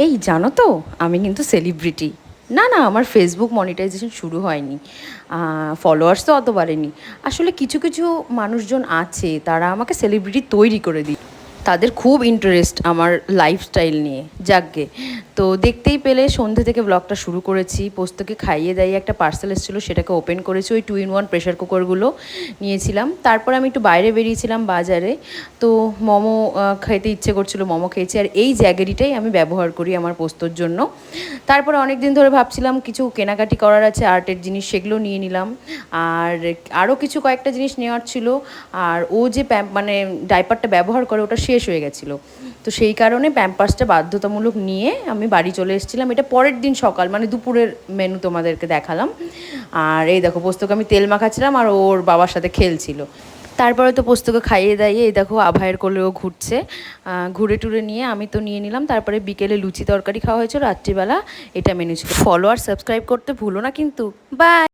এই জানো তো, আমি কিন্তু সেলিব্রিটি। না না, আমার ফেসবুক মনিটাইজেশন শুরু হয়নি, ফলোয়ার্স তো অত বাড়েনি। আসলে কিছু কিছু মানুষজন আছে, তারা আমাকে সেলিব্রিটি তৈরি করে দিই। তাদের খুব ইন্টারেস্ট আমার লাইফস্টাইল নিয়ে। যাকগে, তো দেখতেই পেলে সন্ধ্যে থেকে ব্লগটা শুরু করেছি। পোস্তকে খাইয়ে দাইয়ে একটা পার্সেল এসেছিলো, সেটাকে ওপেন করেছি। ওই 2 in 1 প্রেশার কুকারগুলো নিয়েছিলাম। তারপর আমি একটু বাইরে বেরিয়েছিলাম বাজারে। তো মোমো খেতে ইচ্ছে করছিলো, মোমো খেয়েছি। আর এই জ্যাগেরিটাই আমি ব্যবহার করি আমার পোস্তর জন্য। তারপরে অনেক দিন ধরে ভাবছিলাম কিছু কেনাকাটি করার আছে, আর্টের জিনিস, সেগুলো নিয়ে নিলাম। আর আরও কিছু কয়েকটা জিনিস নেওয়ার ছিল। আর ও যে মানে ডাইপারটা ব্যবহার করে, ওটা শেষ হয়ে গেছিলো। তো সেই কারণে প্যাম্পার্সটা বাধ্যতামূলক নিয়ে আমি বাড়ি চলে এসেছিলাম। এটা পরের দিন সকাল, মানে দুপুরের মেনু তোমাদেরকে দেখালাম। আর এই দেখো, পোস্তকে আমি তেল মাখাচ্ছিলাম আর ওর বাবার সাথে খেলছিল। তারপরে তো পোস্তকে খাইয়ে দাইয়ে এই দেখো আভাইয়ের কোলেও ঘুরছে। ঘুরে টুরে নিয়ে আমি তো নিয়ে নিলাম। তারপরে বিকেলে লুচি তরকারি খাওয়া হয়েছিল, রাত্রিবেলা এটা মেনু ছিল। ফলো আর সাবস্ক্রাইব করতে ভুলো না কিন্তু। বাই।